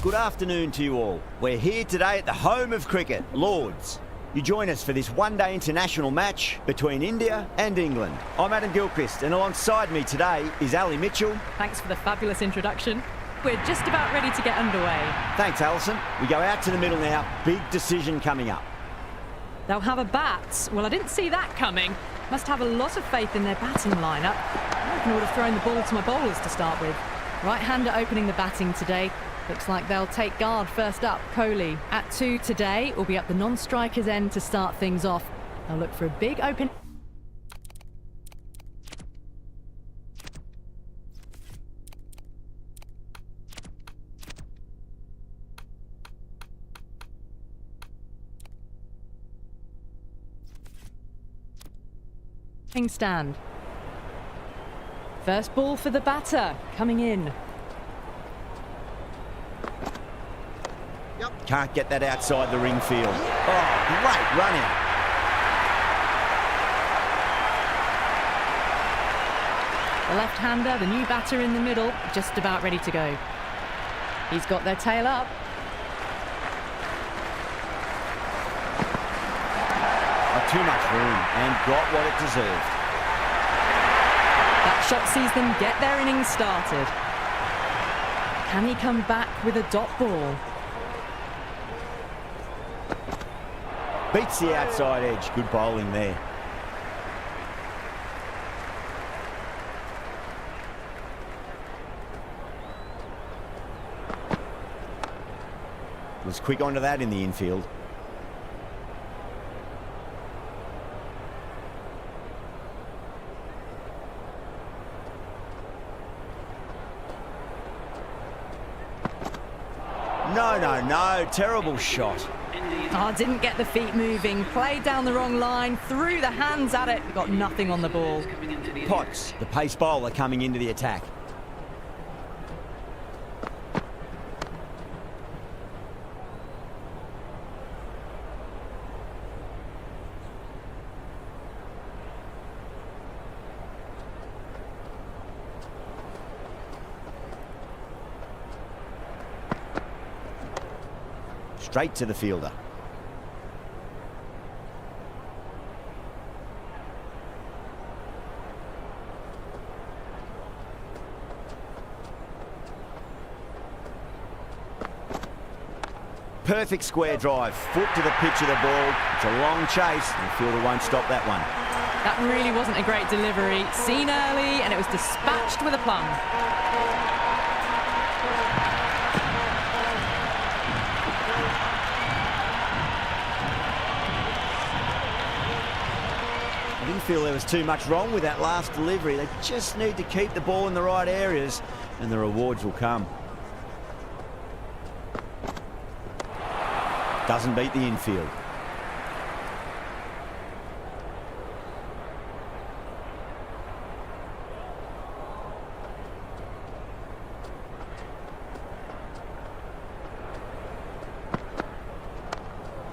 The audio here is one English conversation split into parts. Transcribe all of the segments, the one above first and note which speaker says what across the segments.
Speaker 1: Good afternoon to you all. We're here today at the home of cricket, Lords. You join us for this one-day international match between India and England. I'm Adam Gilchrist, and alongside me today is Ali Mitchell.
Speaker 2: Thanks for the fabulous introduction. We're just about ready to get underway.
Speaker 1: Thanks, Alison. We go out to the middle now. Big decision coming up.
Speaker 2: They'll have a bat. Well, I didn't see that coming. Must have a lot of faith in their batting lineup. I reckon I would have thrown the ball to my bowlers to start with. Right-hander opening the batting today. Looks like they'll take guard first up, Kohli. At 2 today, will be up the non-striker's end to start things off. They'll look for a big open... stand. First ball for the batter, coming in.
Speaker 1: Can't get that outside the ring field. Oh, great run out.
Speaker 2: The left-hander, the new batter in the middle, just about ready to go. He's got their tail up.
Speaker 1: Not too much room and got what it deserved.
Speaker 2: That shot sees them get their innings started. Can he come back with a dot ball?
Speaker 1: Beats the outside edge. Good bowling there. Was quick onto that in the infield. No. Terrible shot.
Speaker 2: Oh, didn't get the feet moving. Played down the wrong line. Threw the hands at it. Got nothing on the ball.
Speaker 1: Potts, the pace bowler, coming into the attack. Straight to the fielder. Perfect square drive, foot to the pitch of the ball. It's a long chase, and the fielder won't stop that one.
Speaker 2: That really wasn't a great delivery. Seen early, and it was dispatched with a plum.
Speaker 1: I didn't feel there was too much wrong with that last delivery. They just need to keep the ball in the right areas, and the rewards will come. Doesn't beat the infield.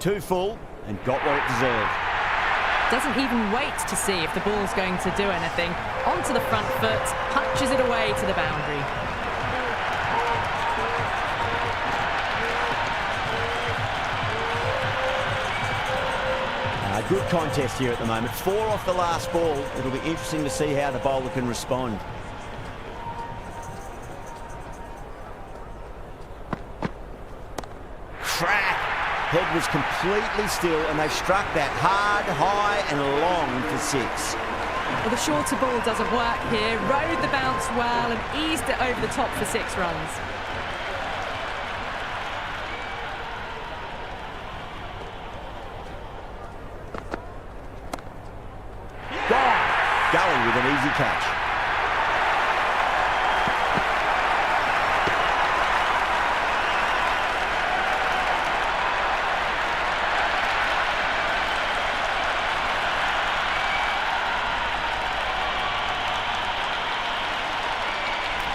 Speaker 1: Too full and got what it deserved.
Speaker 2: Doesn't even wait to see if the ball's going to do anything. Onto the front foot, punches it away to the boundary.
Speaker 1: Good contest here at the moment. 4 off the last ball. It'll be interesting to see how the bowler can respond. Crack! Head was completely still and they struck that hard, high and long for 6.
Speaker 2: Well, the shorter ball doesn't work here. Rode the bounce well and eased it over the top for 6 runs.
Speaker 1: Gully with an easy catch.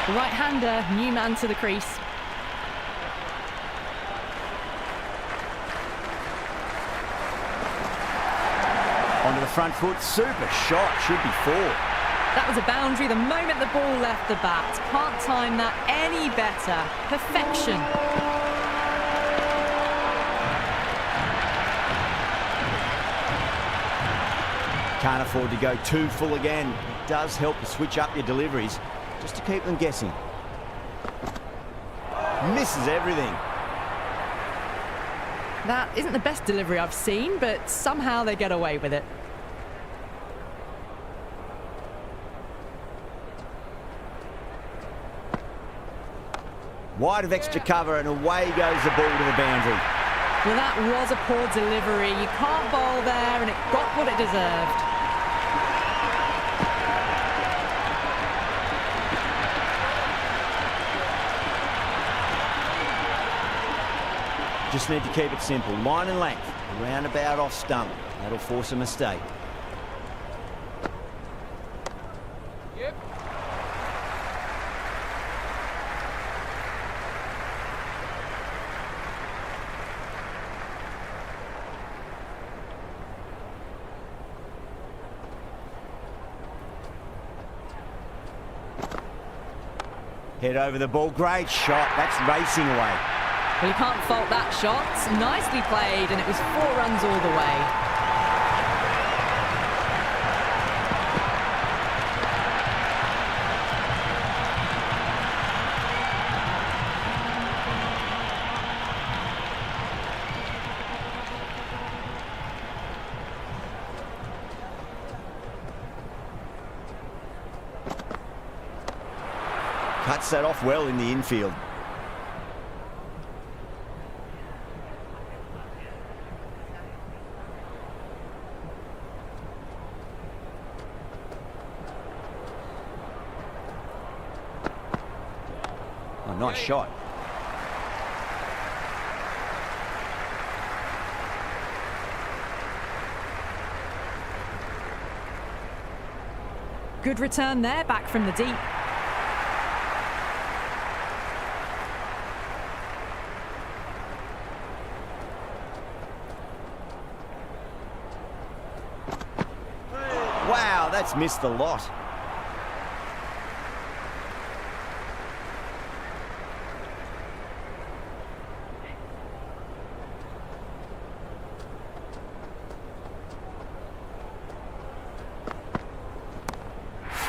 Speaker 2: The right-hander, new man to the crease.
Speaker 1: Onto the front foot, super shot, should be 4.
Speaker 2: That was a boundary the moment the ball left the bat. Can't time that any better. Perfection.
Speaker 1: Can't afford to go too full again. It does help to switch up your deliveries, just to keep them guessing. Misses everything.
Speaker 2: That isn't the best delivery I've seen, but somehow they get away with it.
Speaker 1: Wide of extra cover and away goes the ball to the boundary.
Speaker 2: Well, that was a poor delivery. You can't bowl there and it got what it deserved.
Speaker 1: Just need to keep it simple. Line and length. Roundabout off stump. That'll force a mistake. Head over the ball. Great shot. That's racing away.
Speaker 2: Well, you can't fault that shot. Nicely played, and it was 4 runs all the way.
Speaker 1: Cuts that off well in the infield. Oh, nice shot.
Speaker 2: Good return there, back from the deep.
Speaker 1: Wow, that's missed the lot.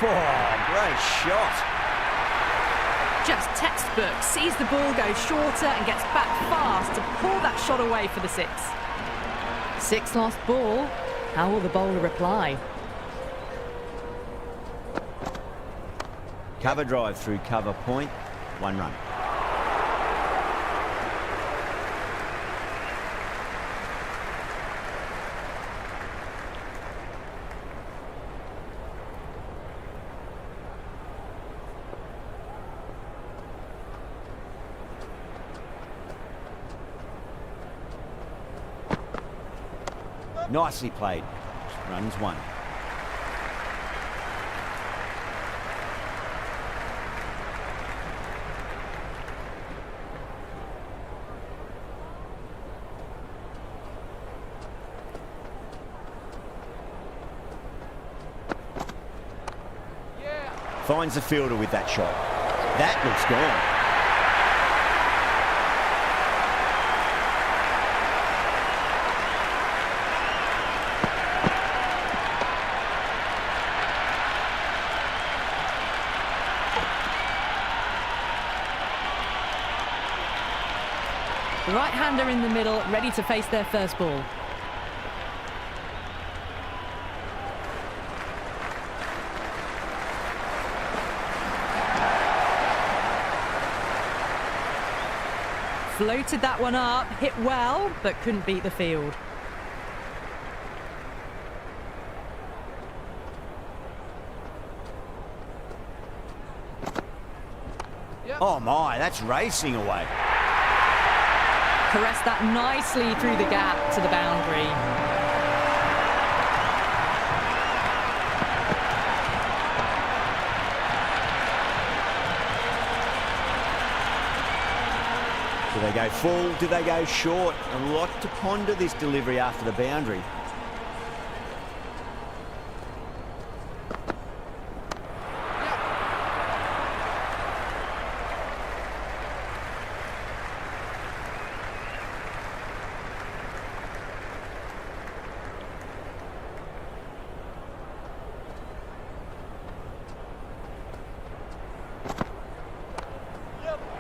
Speaker 1: Oh, great shot.
Speaker 2: Just textbook. Sees the ball go shorter and gets back fast to pull that shot away for the 6. 6 lost ball. How will the bowler reply?
Speaker 1: Cover drive through cover point. 1 run. Nicely played. Runs one. Finds the fielder with that shot. That looks gone.
Speaker 2: The right-hander in the middle, ready to face their first ball. Floated that one up, hit well, but couldn't beat the field.
Speaker 1: Oh my, that's racing away.
Speaker 2: Caressed that nicely through the gap to the boundary.
Speaker 1: Do they go full? Do they go short? A lot to ponder this delivery after the boundary.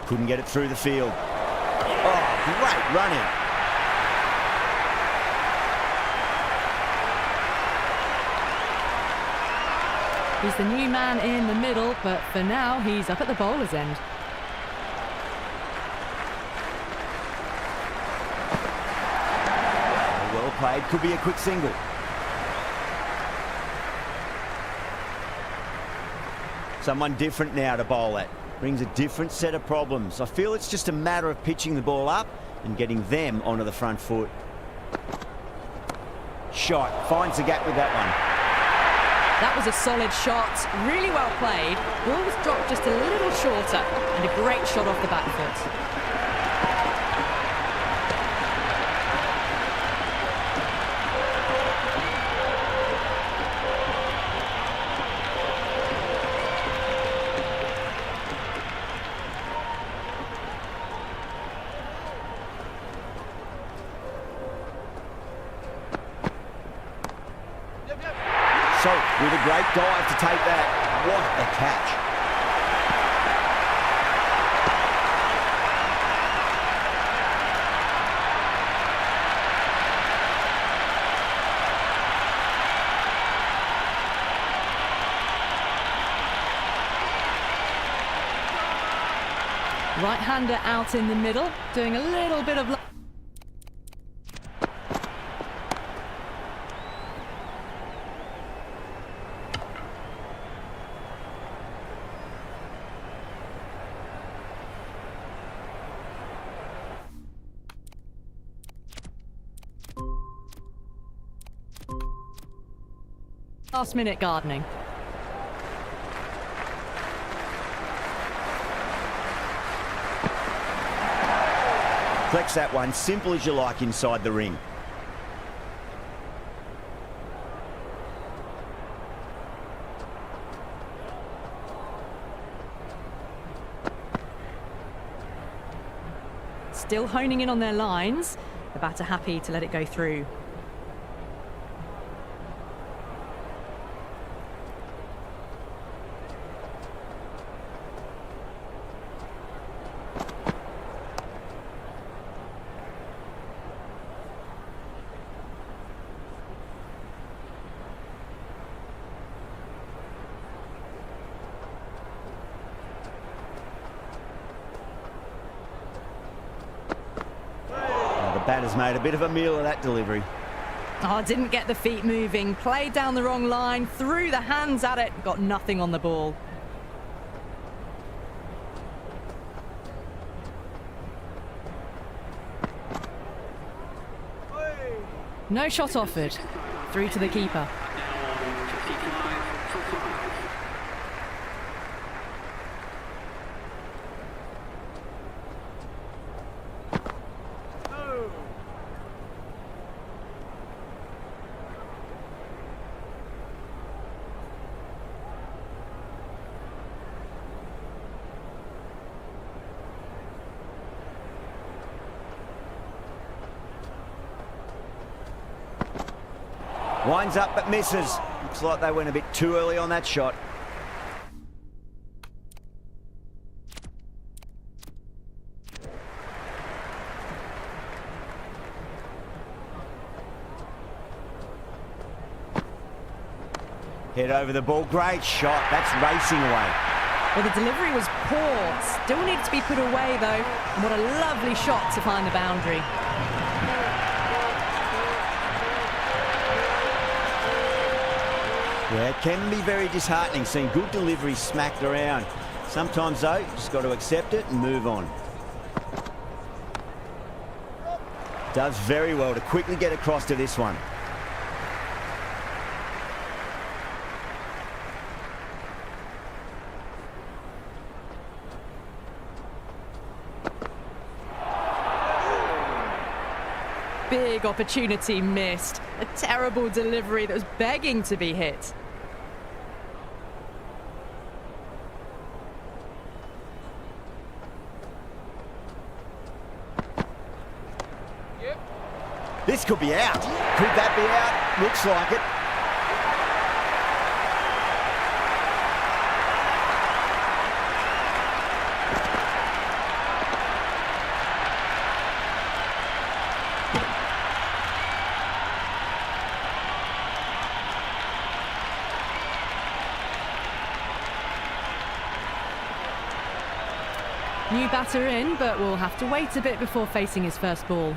Speaker 1: Couldn't get it through the field. Oh, great running.
Speaker 2: He's the new man in the middle, but for now, he's up at the bowler's end.
Speaker 1: Well played, could be a quick single. Someone different now to bowl at. Brings a different set of problems. I feel it's just a matter of pitching the ball up and getting them onto the front foot. Shot, finds the gap with that one.
Speaker 2: That was a solid shot, really well played. Ball was dropped just a little shorter and a great shot off the back foot.
Speaker 1: So, with a great dive to take that. What a catch.
Speaker 2: Right-hander out in the middle, doing a little bit of... last-minute gardening.
Speaker 1: Flex that one, simple as you like inside the ring.
Speaker 2: Still honing in on their lines. The batter happy to let it go through.
Speaker 1: Batter's made a bit of a meal of that delivery.
Speaker 2: Oh, didn't get the feet moving, played down the wrong line, threw the hands at it, got nothing on the ball. No shot offered. Through to the keeper.
Speaker 1: Winds up but misses. Looks like they went a bit too early on that shot. Head over the ball. Great shot. That's racing away.
Speaker 2: Well, the delivery was poor. Still needed to be put away, though. And what a lovely shot to find the boundary.
Speaker 1: Yeah, it can be very disheartening seeing good delivery smacked around. Sometimes, though, you just got to accept it and move on. Does very well to quickly get across to this one.
Speaker 2: Big opportunity missed. A terrible delivery that was begging to be hit.
Speaker 1: This could be out. Could that be out? Looks like it.
Speaker 2: New batter in, but will have to wait a bit before facing his first ball.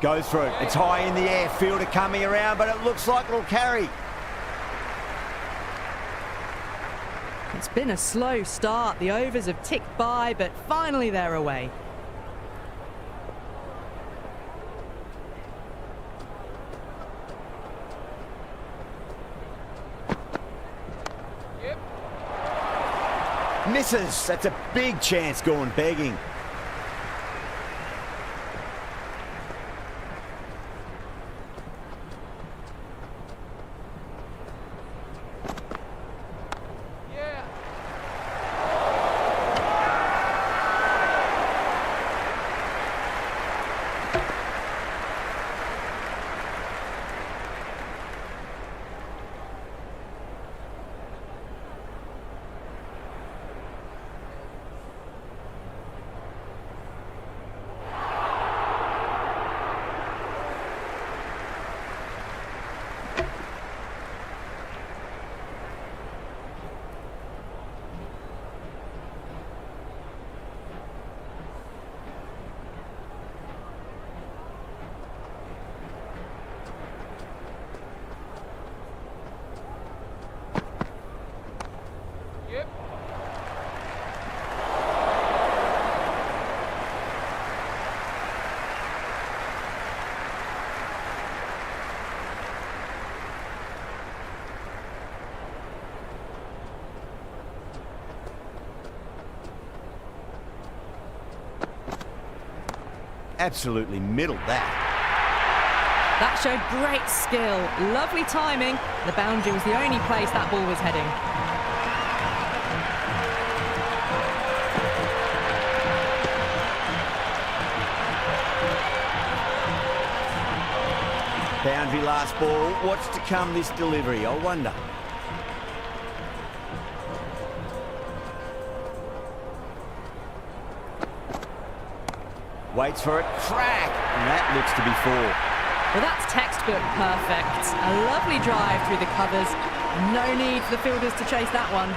Speaker 1: Goes through. It's high in the air. Fielder coming around, but it looks like it'll carry.
Speaker 2: It's been a slow start. The overs have ticked by, but finally they're away.
Speaker 1: Misses. That's a big chance going begging. Absolutely middled that.
Speaker 2: That showed great skill. Lovely timing. The boundary was the only place that ball was heading.
Speaker 1: Boundary last ball. What's to come this delivery? I wonder. Waits for it. Crack! And that looks to be four.
Speaker 2: Well, that's textbook perfect. A lovely drive through the covers. No need for the fielders to chase that one.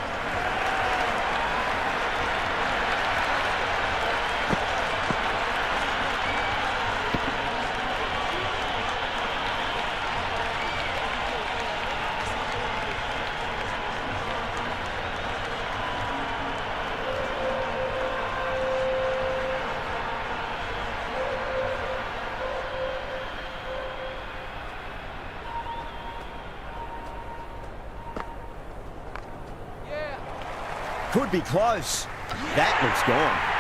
Speaker 1: Could be close. That looks gone.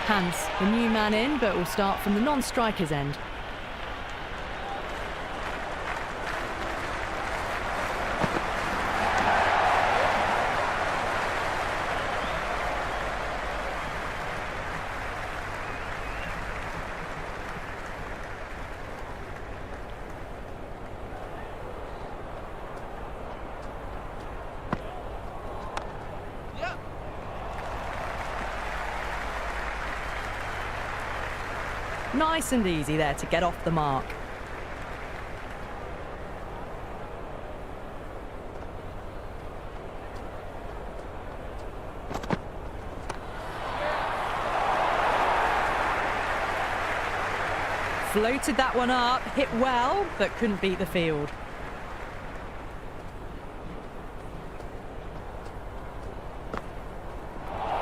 Speaker 2: Hands, the new man in, but will start from the non-striker's end. Nice and easy there to get off the mark. Floated that one up, hit well, but couldn't beat the field.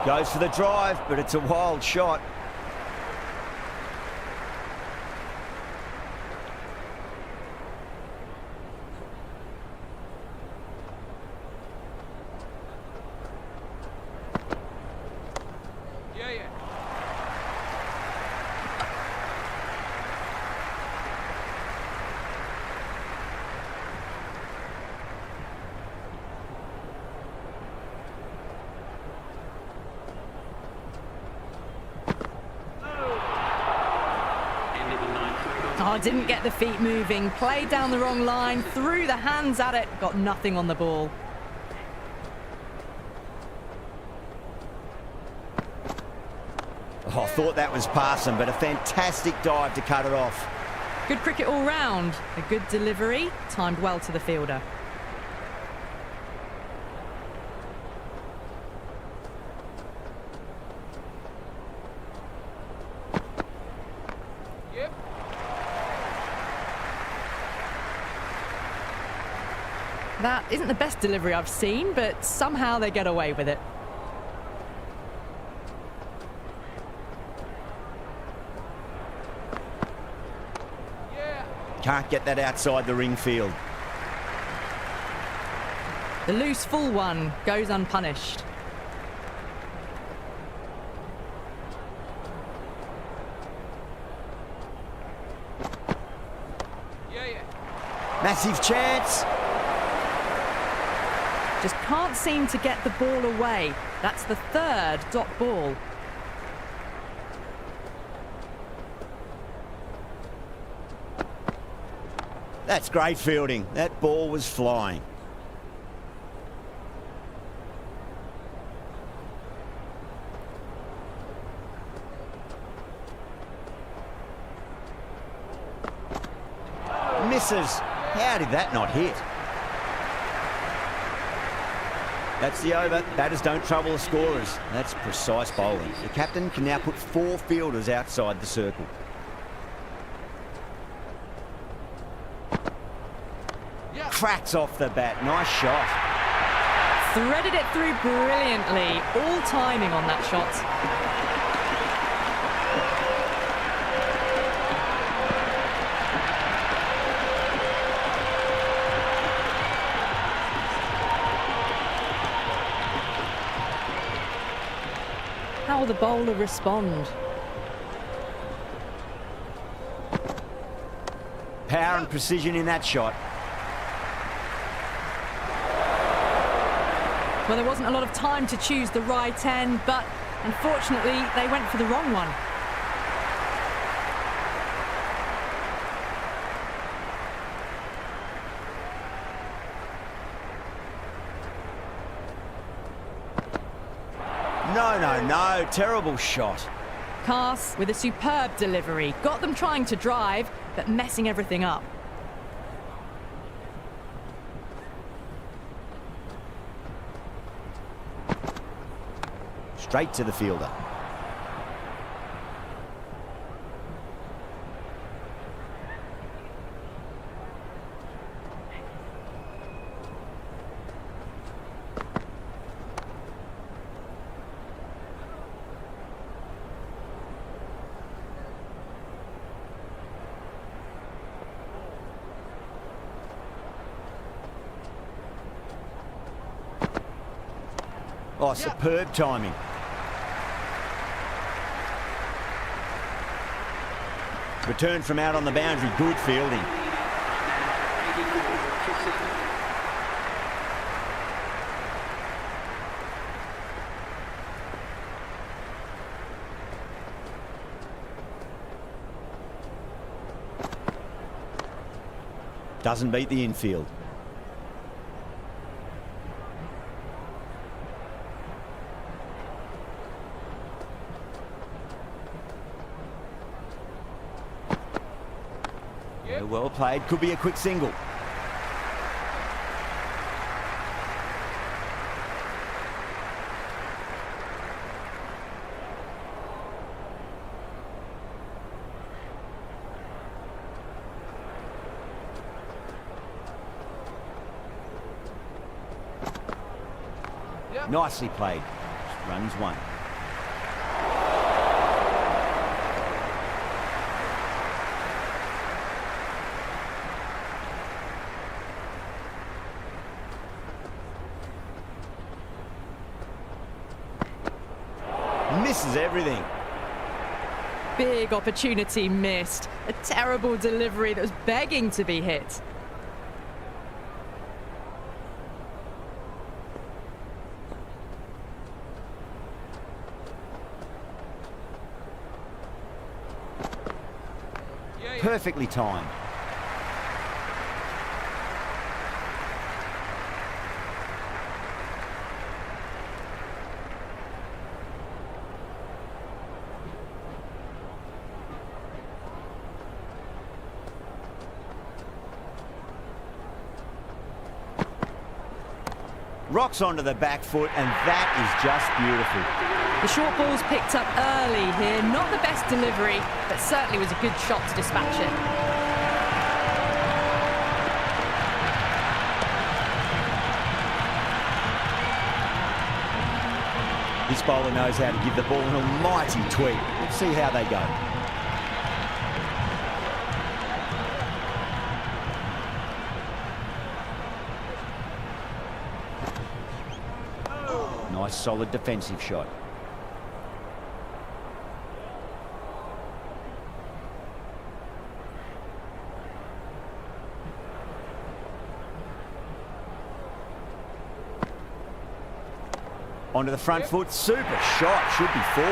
Speaker 1: Goes for the drive, but it's a wild shot.
Speaker 2: Oh, didn't get the feet moving, played down the wrong line, threw the hands at it, got nothing on the ball.
Speaker 1: Oh, I thought that was passing, but a fantastic dive to cut it off.
Speaker 2: Good cricket all round, a good delivery, timed well to the fielder. That isn't the best delivery I've seen, but somehow they get away with it.
Speaker 1: Can't get that outside the ring field.
Speaker 2: The loose full one goes unpunished.
Speaker 1: Massive chance.
Speaker 2: Just can't seem to get the ball away. That's the third dot ball.
Speaker 1: That's great fielding. That ball was flying. Misses. How did that not hit? That's the over. Batters don't trouble the scorers. That's precise bowling. The captain can now put 4 fielders outside the circle. Cracks off the bat. Nice shot.
Speaker 2: Threaded it through brilliantly. All timing on that shot. How will the bowler respond?
Speaker 1: Power and precision in that shot.
Speaker 2: Well, there wasn't a lot of time to choose the right end, but unfortunately they went for the wrong one.
Speaker 1: No, terrible shot.
Speaker 2: Carse with a superb delivery. Got them trying to drive, but messing everything up.
Speaker 1: Straight to the fielder. Oh, superb timing. Return from out on the boundary, good fielding. Doesn't beat the infield. Yeah, well played. Could be a quick single. Nicely played. Runs one. Misses everything.
Speaker 2: Big opportunity missed. A terrible delivery that was begging to be hit.
Speaker 1: Perfectly timed. Rocks onto the back foot, and that is just beautiful.
Speaker 2: The short ball's picked up early here. Not the best delivery, but certainly was a good shot to dispatch it.
Speaker 1: This bowler knows how to give the ball an almighty tweak. Let's see how they go. Nice solid defensive shot. Onto the front foot, super shot, should be four.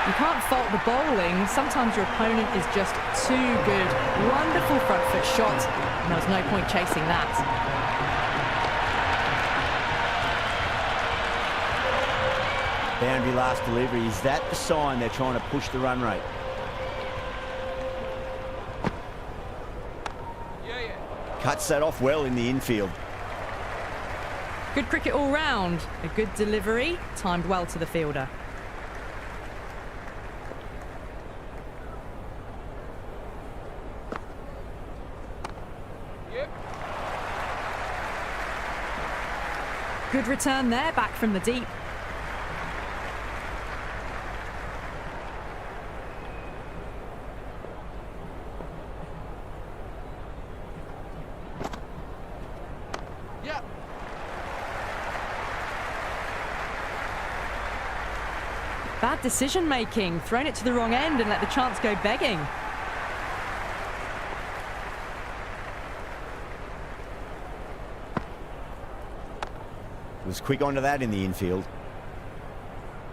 Speaker 2: You can't fault the bowling. Sometimes your opponent is just too good. Wonderful front foot shot, and there was no point chasing that.
Speaker 1: Boundary last delivery, is that the sign they're trying to push the run rate? Cuts that off well in the infield.
Speaker 2: Good cricket all round. A good delivery, timed well to the fielder. Good return there, back from the deep. Bad decision making, thrown it to the wrong end and let the chance go begging.
Speaker 1: Was quick onto that in the infield.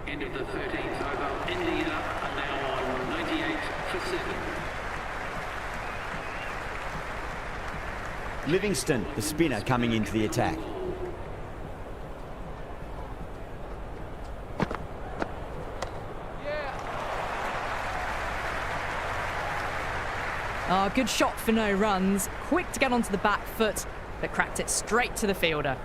Speaker 3: End of the 13th over. India are now on 98 for 7.
Speaker 1: Livingston, the spinner, coming into the attack.
Speaker 2: Oh, good shot for no runs. Quick to get onto the back foot, but cracked it straight to the fielder.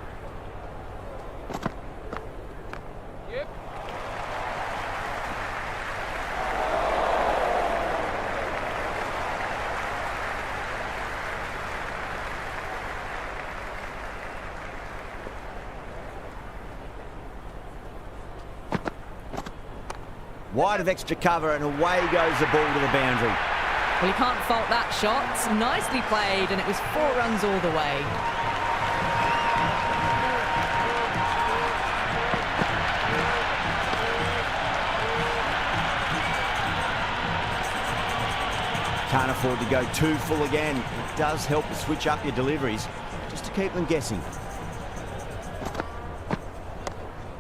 Speaker 1: Wide of extra cover, and away goes the ball to the boundary.
Speaker 2: Well, you can't fault that shot. Nicely played, and it was 4 runs all the way.
Speaker 1: afford to go too full again. It does help to switch up your deliveries, just to keep them guessing.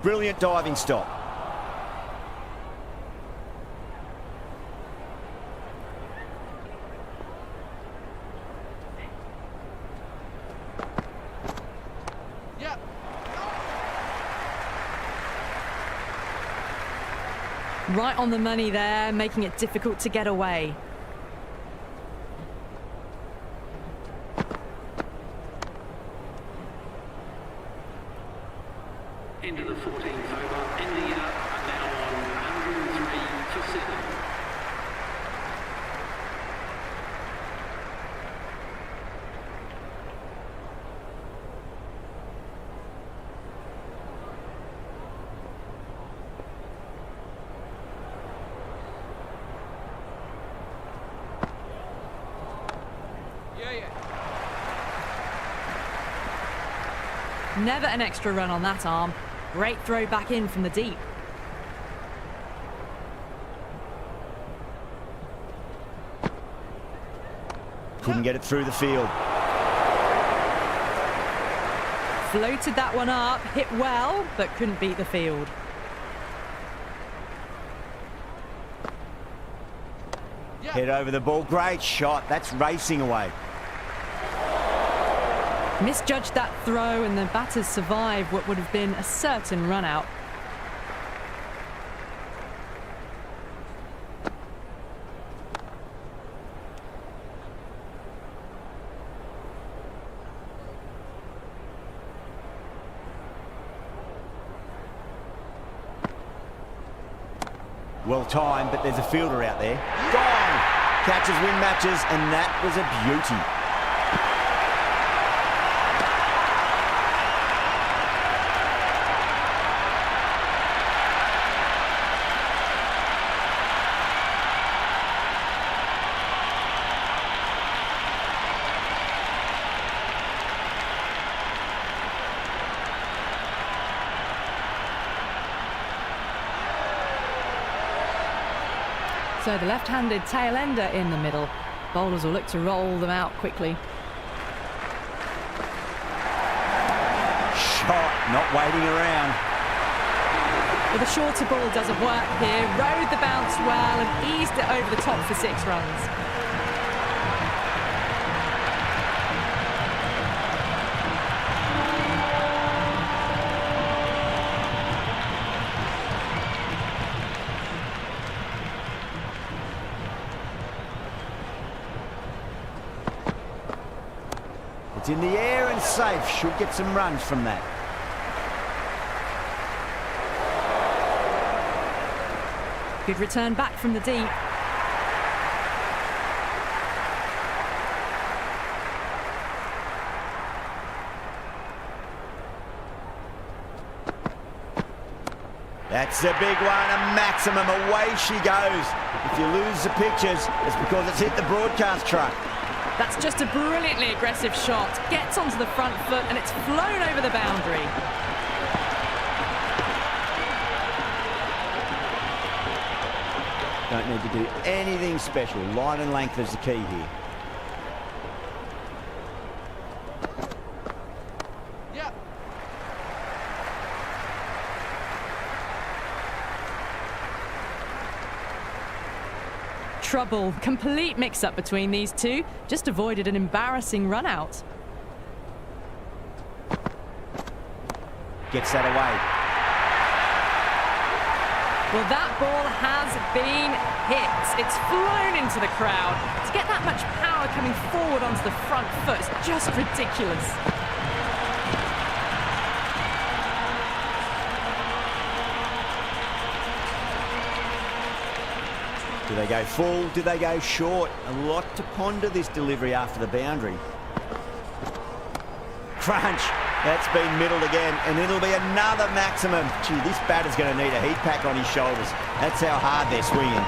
Speaker 1: Brilliant diving stop.
Speaker 2: Right on the money there, making it difficult to get away.
Speaker 3: Into the 14th over. India are now on 103 for 7.
Speaker 2: Never an extra run on that arm. Great throw back in from the deep.
Speaker 1: Couldn't get it through the field.
Speaker 2: Floated that one up, hit well, but couldn't beat the field.
Speaker 1: Head over the ball. Great shot. That's racing away.
Speaker 2: Misjudged that throw and the batters survived what would have been a certain run out.
Speaker 1: Well timed, but there's a fielder out there. Gone! Catches win matches, and that was a beauty.
Speaker 2: So the left-handed tail ender in the middle. Bowlers will look to roll them out quickly.
Speaker 1: Shot, not waiting around.
Speaker 2: But the shorter ball doesn't work here. Rode the bounce well and eased it over the top for 6 runs.
Speaker 1: It's in the air and safe. Should get some runs from that.
Speaker 2: Good return back from the deep.
Speaker 1: That's a big one, a maximum. Away she goes. If you lose the pictures, it's because it's hit the broadcast truck.
Speaker 2: That's just a brilliantly aggressive shot. Gets onto the front foot and it's flown over the boundary.
Speaker 1: Don't need to do anything special. Line and length is the key here.
Speaker 2: Trouble. Complete mix-up between these two. Just avoided an embarrassing run-out.
Speaker 1: Gets that away.
Speaker 2: Well, that ball has been hit. It's flown into the crowd. To get that much power coming forward onto the front foot is just ridiculous.
Speaker 1: Do they go full? Do they go short? A lot to ponder this delivery after the boundary. Crunch. That's been middled again, and it'll be another maximum. Gee, this batter's going to need a heat pack on his shoulders. That's how hard they're swinging.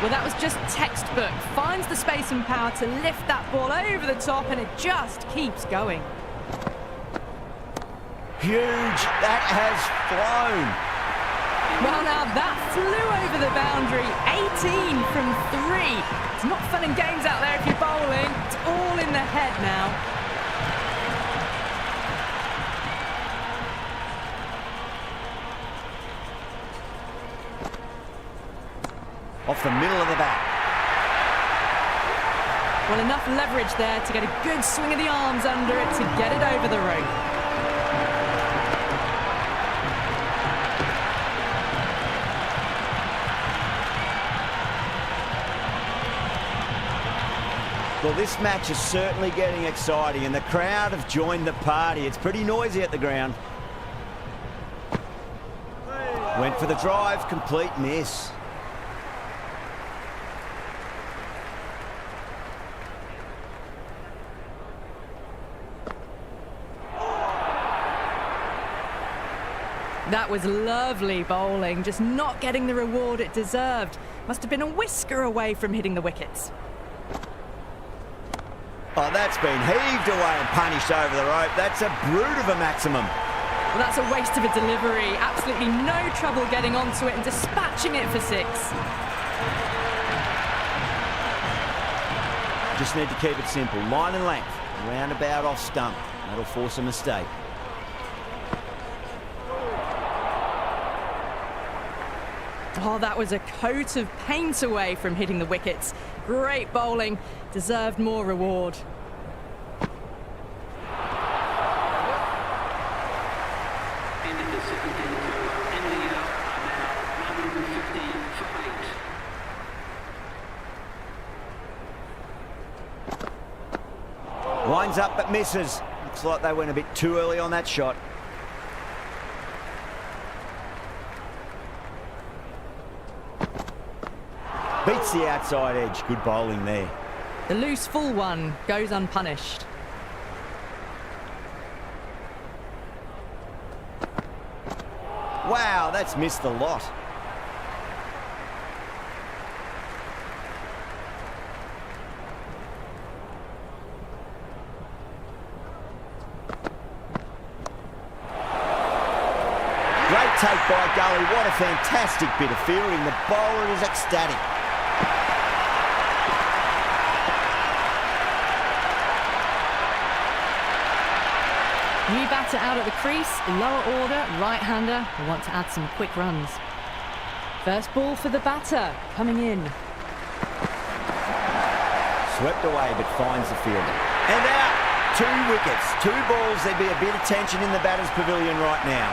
Speaker 2: Well, that was just textbook. Finds the space and power to lift that ball over the top, and it just keeps going.
Speaker 1: Huge. That has flown.
Speaker 2: Well, now that flew over the boundary. 18 from 3. It's not fun and games out there if you're bowling. It's all in the head now.
Speaker 1: Off the middle of the bat.
Speaker 2: Well, enough leverage there to get a good swing of the arms under it to get it over the rope.
Speaker 1: Well, this match is certainly getting exciting and the crowd have joined the party. It's pretty noisy at the ground. Went for the drive, complete miss.
Speaker 2: That was lovely bowling, just not getting the reward it deserved. Must have been a whisker away from hitting the wickets.
Speaker 1: Oh, that's been heaved away and punished over the rope. That's a brute of a maximum.
Speaker 2: Well, that's a waste of a delivery. Absolutely no trouble getting onto it and dispatching it for 6.
Speaker 1: Just need to keep it simple. Line and length. Roundabout off stump. That'll force a mistake.
Speaker 2: Oh, that was a coat of paint away from hitting the wickets. Great bowling. Deserved more reward.
Speaker 3: End of the 17th over. India are now 150 for 8.
Speaker 1: Lines up but misses. Looks like they went a bit too early on that shot. Beats the outside edge. Good bowling there.
Speaker 2: The loose full one goes unpunished.
Speaker 1: Wow, that's missed the lot. Great take by Gully. What a fantastic bit of fielding. The bowler is ecstatic.
Speaker 2: New batter out at the crease, lower order, right-hander, who want to add some quick runs. First ball for the batter, coming in.
Speaker 1: Swept away but finds the fielder. And out! 2 wickets, 2 balls. There'd be a bit of tension in the batter's pavilion right now.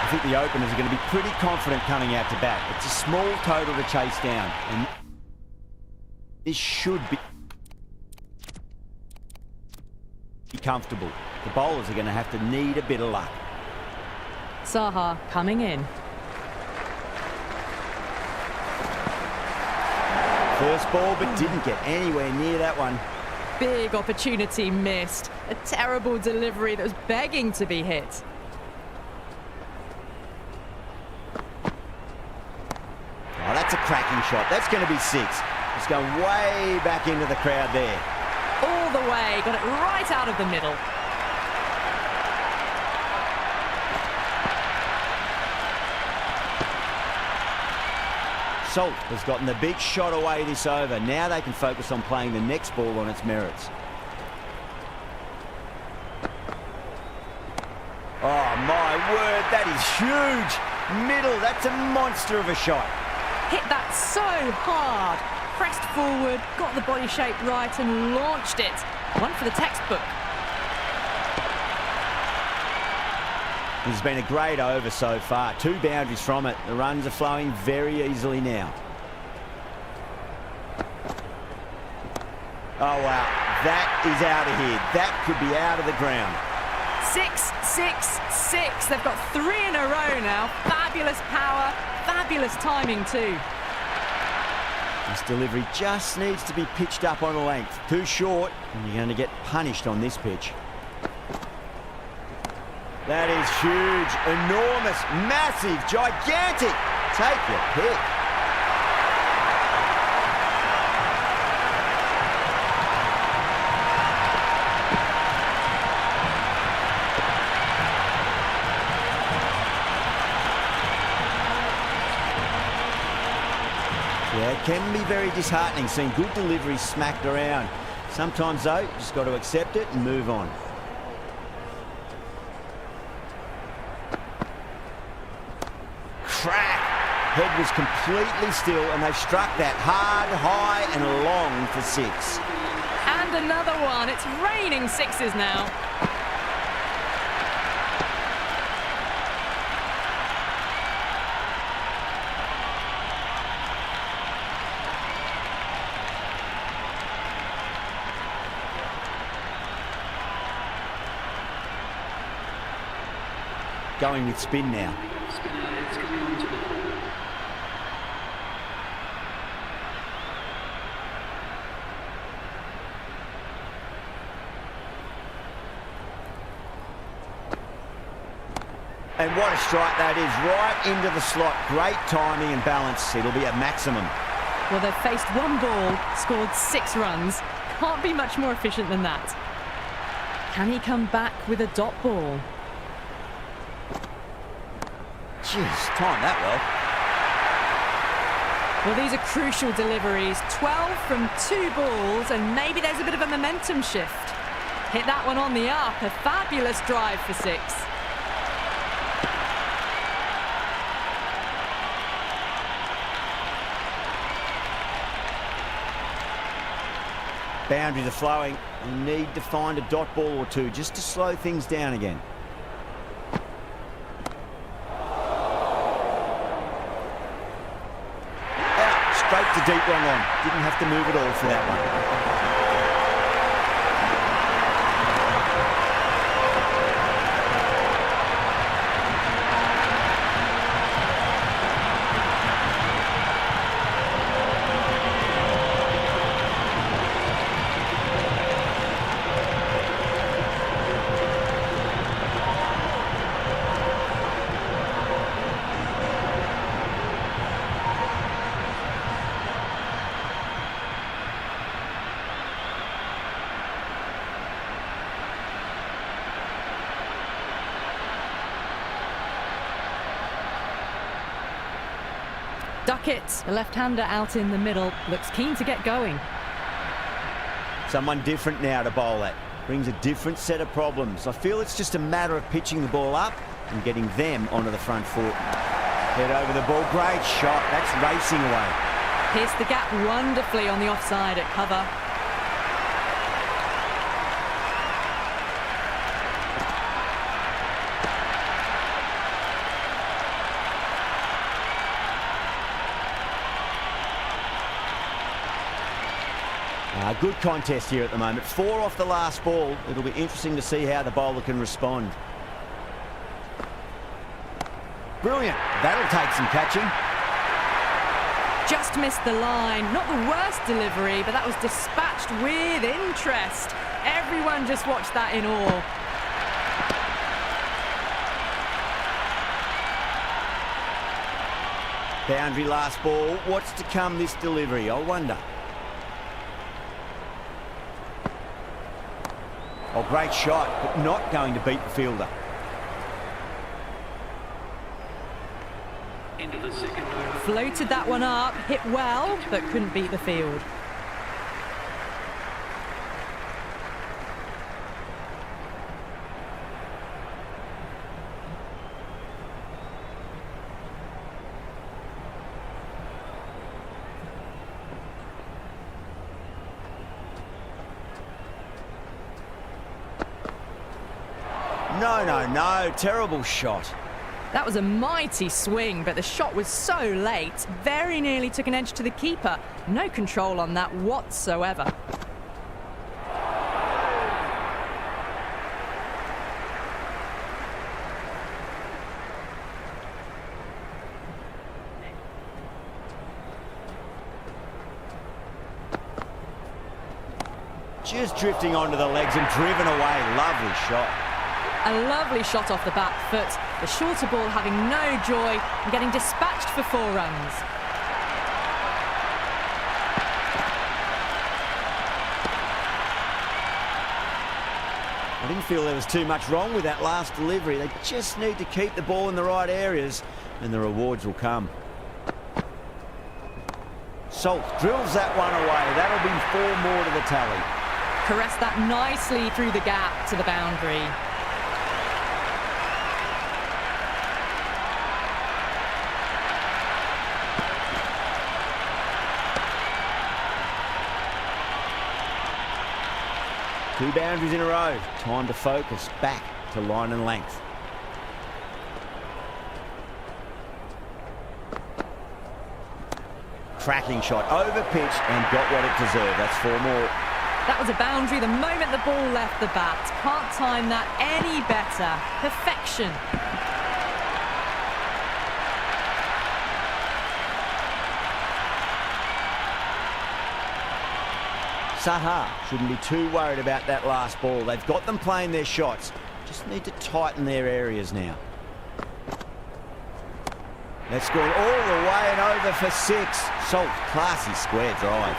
Speaker 1: I think the openers are going to be pretty confident coming out to bat. It's a small total to chase down. And this should be comfortable. The bowlers are going to have to need a bit of luck.
Speaker 2: Saha coming in.
Speaker 1: First ball, but didn't get anywhere near that one.
Speaker 2: Big opportunity missed. A terrible delivery that was begging to be hit.
Speaker 1: Oh, that's a cracking shot. That's going to be 6. It's going way back into the crowd there.
Speaker 2: All the way, got it right out of the middle.
Speaker 1: Salt has gotten the big shot away this over. Now they can focus on playing the next ball on its merits. Oh, my word, that is huge. Middle, that's a monster of a shot.
Speaker 2: Hit that so hard. Pressed forward, got the body shape right and launched it. One for the textbook.
Speaker 1: It's been a great over so far. 2 boundaries from it. The runs are flowing very easily now. Oh, wow. That is out of here. That could be out of the ground.
Speaker 2: 6, 6, 6. They've got 3 in a row now. Fabulous power, fabulous timing too.
Speaker 1: This delivery just needs to be pitched up on a length. Too short, and you're going to get punished on this pitch. That is huge, enormous, massive, gigantic. Take your pick. Yeah, it can be very disheartening seeing good deliveries smacked around. Sometimes, though, you just got to accept it and move on. Crack! Head was completely still, and they struck that hard, high and long for 6.
Speaker 2: And another one. It's raining sixes now.
Speaker 1: Going with spin now.
Speaker 3: Spinner is coming on to the ball.
Speaker 1: And what a strike that is, right into the slot. Great timing and balance. It'll be at maximum.
Speaker 2: Well, they've faced one ball, scored 6 runs. Can't be much more efficient than that. Can he come back with a dot ball?
Speaker 1: Jeez, timed that well.
Speaker 2: Well, these are crucial deliveries. 12 from 2 balls, and maybe there's a bit of a momentum shift. Hit that one on the up. A fabulous drive for 6.
Speaker 1: Boundaries are flowing. You need to find a dot ball or two just to slow things down again. Out, straight to deep long on. Didn't have to move at all for that one.
Speaker 2: Duckett, the left-hander out in the middle, looks keen to get going.
Speaker 1: Someone different now to bowl at. Brings a different set of problems. I feel it's just a matter of pitching the ball up and getting them onto the front foot. Head over the ball. Great shot. That's racing away.
Speaker 2: Pierced the gap wonderfully on the offside at cover.
Speaker 1: Good contest here at the moment. 4 off the last ball. It'll be interesting to see how the bowler can respond. Brilliant. That'll take some catching.
Speaker 2: Just missed the line. Not the worst delivery, but that was dispatched with interest. Everyone just watched that in awe.
Speaker 1: Boundary last ball. What's to come this delivery? I wonder. Oh, great shot, but not going to beat the fielder.
Speaker 3: Into the second over.
Speaker 2: Floated that one up, hit well, but couldn't beat the field.
Speaker 1: No, terrible shot.
Speaker 2: That was a mighty swing, but the shot was so late. Very nearly took an edge to the keeper. No control on that whatsoever.
Speaker 1: Just drifting onto the legs and driven away. Lovely shot.
Speaker 2: A lovely shot off the back foot. The shorter ball having no joy and getting dispatched for 4 runs.
Speaker 1: I didn't feel there was too much wrong with that last delivery. They just need to keep the ball in the right areas and the rewards will come. Salt drills that one away. That'll be 4 more to the tally.
Speaker 2: Caressed that nicely through the gap to the boundary.
Speaker 1: Two boundaries in a row. Time to focus back to line and length. Cracking shot, over pitch and got what it deserved. That's 4 more.
Speaker 2: That was a boundary the moment the ball left the bat. Can't time that any better. Perfection.
Speaker 1: Saha shouldn't be too worried about that last ball. They've got them playing their shots. Just need to tighten their areas now. That's gone all the way and over for 6. Salt, classy square drive.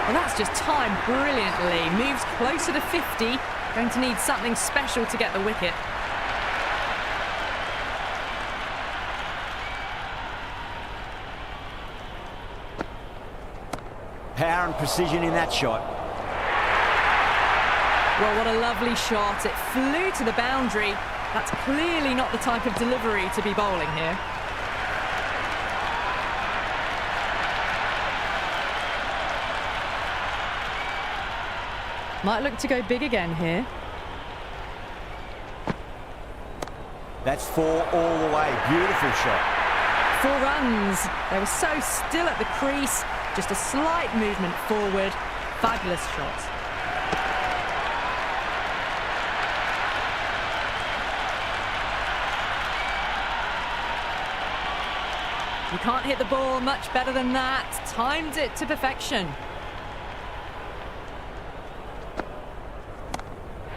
Speaker 2: Well, that's just timed brilliantly. Moves closer to 50. Going to need something special to get the wicket.
Speaker 1: Power and precision in that shot.
Speaker 2: Well, what a lovely shot. It flew to the boundary. That's clearly not the type of delivery to be bowling here. Might look to go big again here.
Speaker 1: That's 4 all the way. Beautiful shot.
Speaker 2: 4 runs. They were so still at the crease. Just a slight movement forward. Fabulous shot. You can't hit the ball much better than that. Timed it to perfection.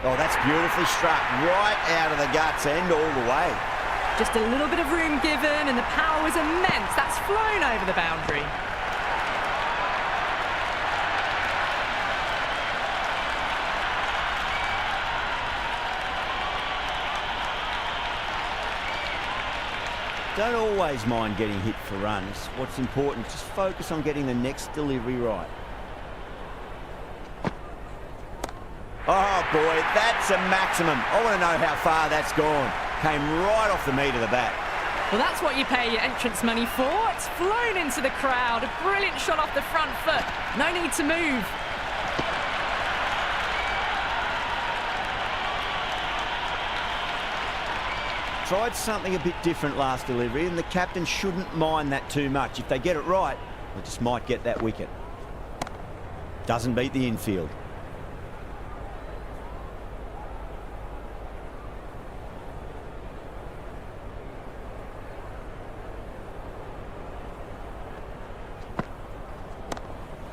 Speaker 1: Oh, that's beautifully struck. Right out of the guts end all the way.
Speaker 2: Just a little bit of room given and the power was immense. That's flown over the boundary.
Speaker 1: Don't always mind getting hit for runs. What's important, just focus on getting the next delivery right. Oh boy, that's a maximum. I want to know how far that's gone. Came right off the meat of the bat.
Speaker 2: Well, that's what you pay your entrance money for. It's flown into the crowd. A brilliant shot off the front foot. No need to move.
Speaker 1: Tried something a bit different last delivery, and the captain shouldn't mind that too much. If they get it right, they just might get that wicket. Doesn't beat the infield.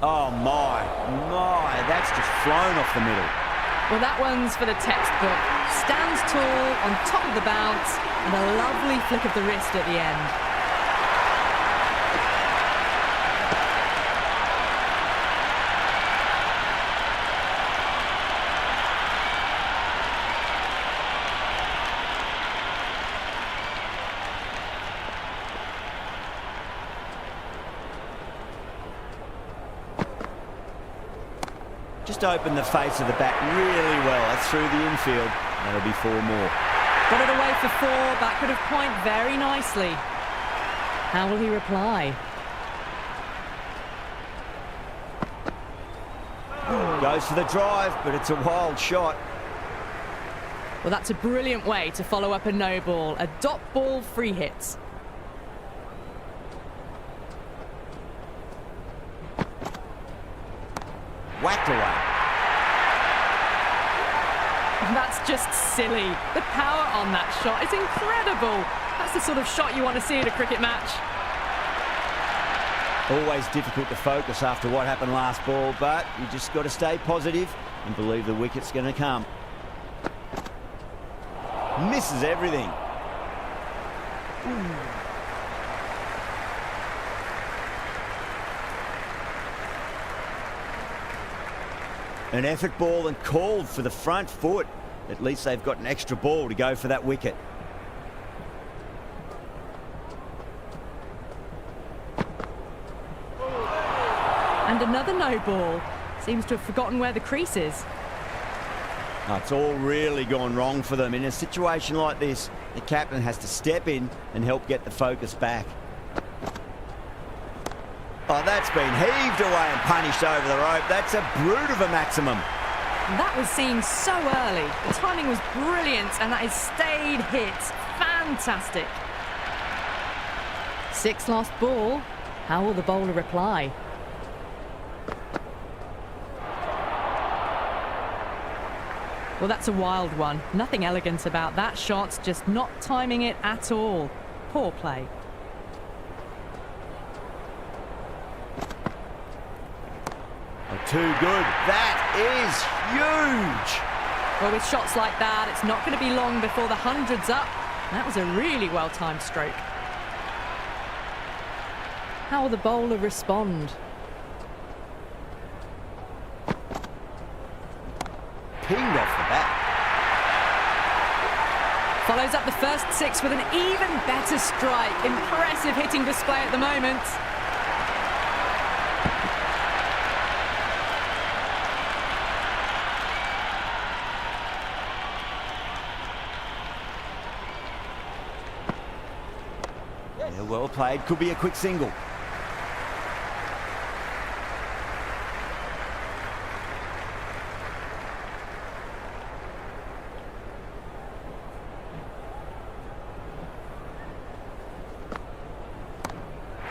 Speaker 1: Oh my, that's just flown off the middle.
Speaker 2: Well, that one's for the textbook. Stands tall, on top of the bounce, and a lovely flick of the wrist at the end.
Speaker 1: Just opened the face of the bat really well. That's through the infield. That'll be 4 more.
Speaker 2: Got it away for 4. Back could have point very nicely. How will he reply?
Speaker 1: Goes for the drive, but it's a wild shot.
Speaker 2: Well, that's a brilliant way to follow up a no ball. A dot ball free hit.
Speaker 1: Whacked away.
Speaker 2: That's just silly. The power on that shot is incredible. That's the sort of shot you want to see in a cricket match.
Speaker 1: Always difficult to focus after what happened last ball, but you just got to stay positive and believe the wicket's going to come. Misses everything. An effort ball and called for the front foot. At least they've got an extra ball to go for that wicket.
Speaker 2: And another no ball. Seems to have forgotten where the crease is.
Speaker 1: Oh, it's all really gone wrong for them. In a situation like this, the captain has to step in and help get the focus back. Oh, that's been heaved away and punished over the rope. That's a brute of a maximum.
Speaker 2: That was seen so early. The timing was brilliant, and that is stayed hit. Fantastic. 6 lost ball. How will the bowler reply? Well, that's a wild one. Nothing elegant about that shot, just not timing it at all. Poor play.
Speaker 1: Too good. That is huge.
Speaker 2: Well, with shots like that, it's not going to be long before the 100's up. That was a really well-timed stroke. How will the bowler respond?
Speaker 1: Pinged off the bat.
Speaker 2: Follows up the first 6 with an even better strike. Impressive hitting display at the moment.
Speaker 1: Yeah, well played. Could be a quick single.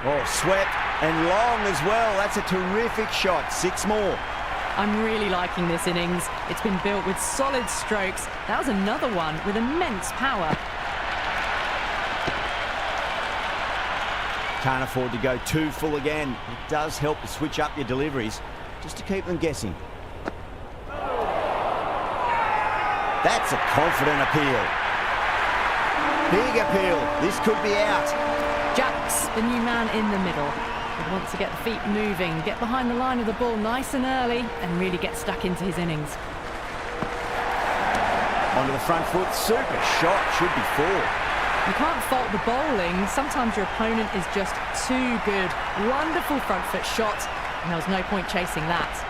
Speaker 1: Oh, swept and long as well. That's a terrific shot. 6 more.
Speaker 2: I'm really liking this innings. It's been built with solid strokes. That was another one with immense power.
Speaker 1: Can't afford to go too full again. It does help to switch up your deliveries, just to keep them guessing. That's a confident appeal. Big appeal. This could be out.
Speaker 2: Jack's the new man in the middle. He wants to get the feet moving, get behind the line of the ball nice and early, and really get stuck into his innings.
Speaker 1: Onto the front foot. Super shot. Should be 4.
Speaker 2: You can't fault the bowling. Sometimes your opponent is just too good. Wonderful front foot shot, and there was no point chasing that.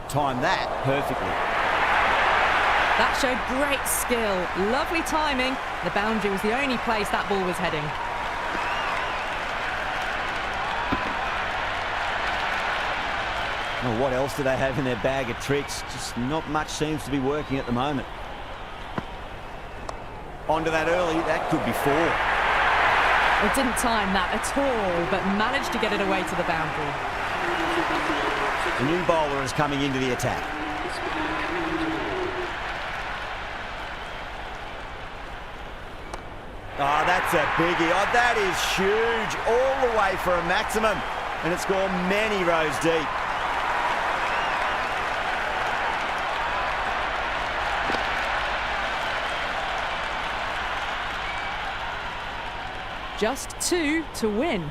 Speaker 1: Timed that perfectly.
Speaker 2: That showed great skill. Lovely timing. The boundary was the only place that ball was heading.
Speaker 1: Well, what else do they have in their bag of tricks? Just not much seems to be working at the moment. Onto that early. That could be 4.
Speaker 2: It didn't time that at all, but managed to get it away to the boundary.
Speaker 1: The new bowler is coming into the attack. Oh, that's a biggie. Oh, that is huge. All the way for a maximum. And it's gone many rows deep.
Speaker 2: Just 2 to win.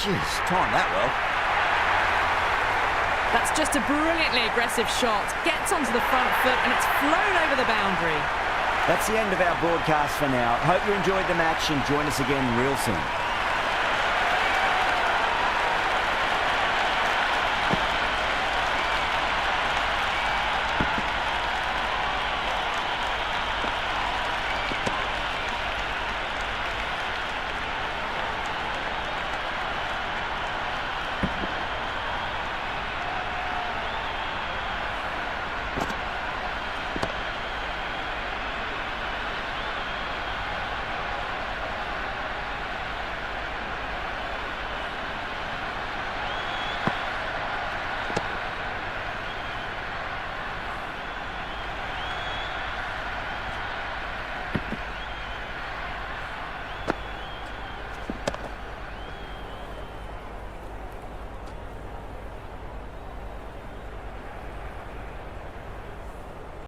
Speaker 1: Jeez, timed that well.
Speaker 2: That's just a brilliantly aggressive shot. Gets onto the front foot and it's flown over the boundary.
Speaker 1: That's the end of our broadcast for now. Hope you enjoyed the match and join us again real soon.